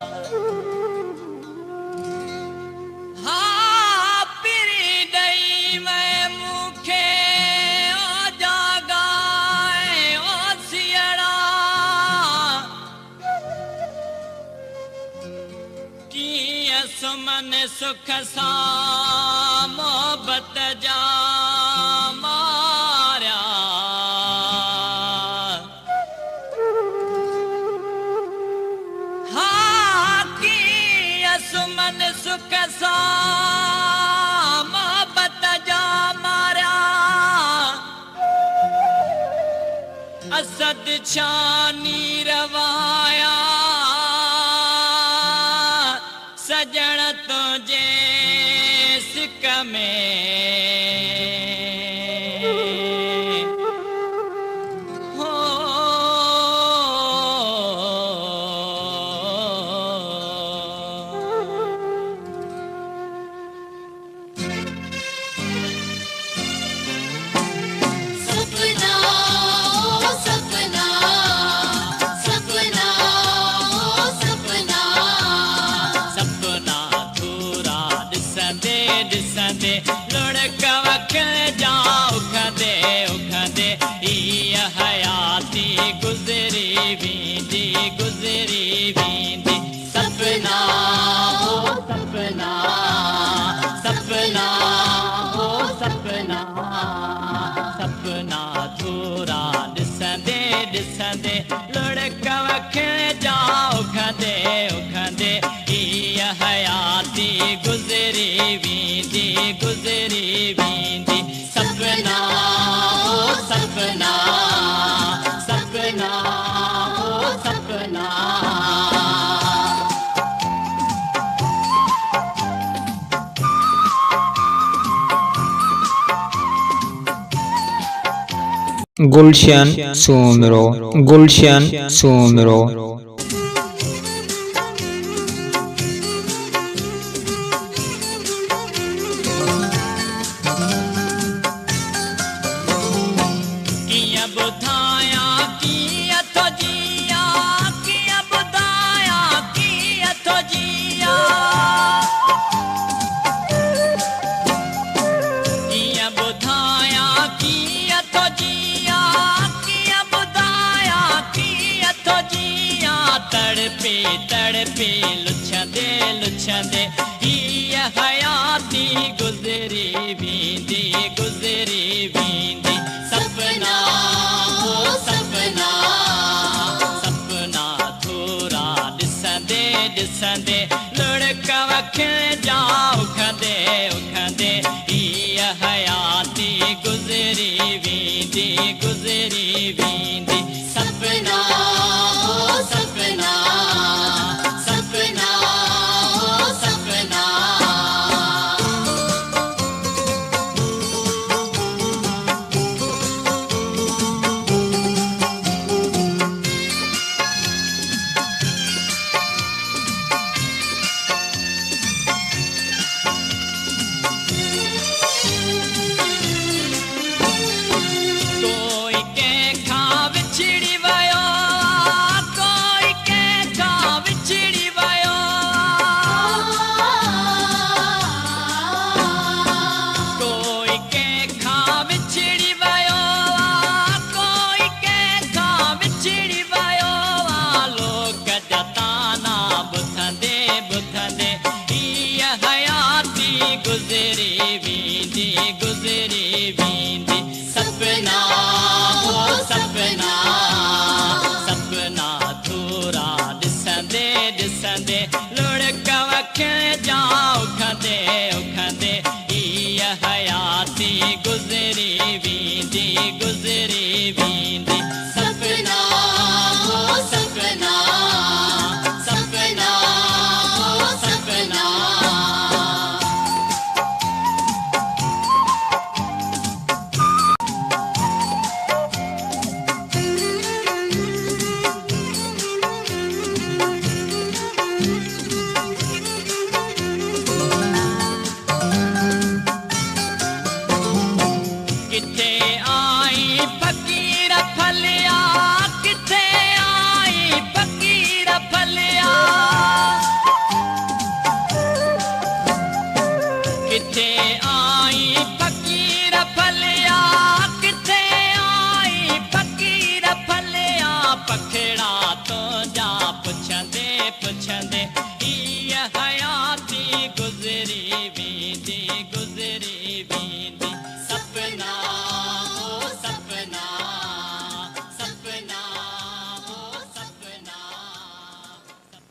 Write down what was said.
हाँ पिरी दई मैं मुखे ओ जागाए ओ सियड़ा की सुमन सुख सा मोहब्बत जा मारिया सुमन सुख सा मोहब्बत जा मारा असद छानी रवाया सजन तुझे सिक में दिसंदे लुढ़क वख जा उखंदे उखंदे हीअ हयाती गुज़री वेंदी सपना हो सपना सपना हो सपना सपना थोरा दिसंदे दिसंदे लुढ़क वख जा उखंदे उखंदे हीअ हयाती गुज़री वेंदी सपना हो सपना सपना हो सपना गुलशन सुमरो गुलशन सुमरो तड़पे लुछंदे हीअ हयाती गुज़री वेंदी सपना हो सपना सपना थोरा दिसंदे दिसंदे लुढ़क वख जा उखंदे उखंदे हीअ हयाती गुज़री वेंदी सपना हो सपना सपना हो सपना कोई कंहिंखा विछड़ी वियो कोई कंहिंखा विछड़ी वियो कोई कंहिंखा विछड़ी वियो कोई कंहिंखा विछड़ी वियो लोक जा ताना ॿुधंदे ॿुधंदे हीअ हयाती गुज़री वेंदी सपना हो सपना सपना थोरा दिसंदे दिसंदे लुढ़क वख जा उखंदे उखंदे हीअ हयाती गुज़री वेंदी सपना हो सपना सपना हो सपना पछा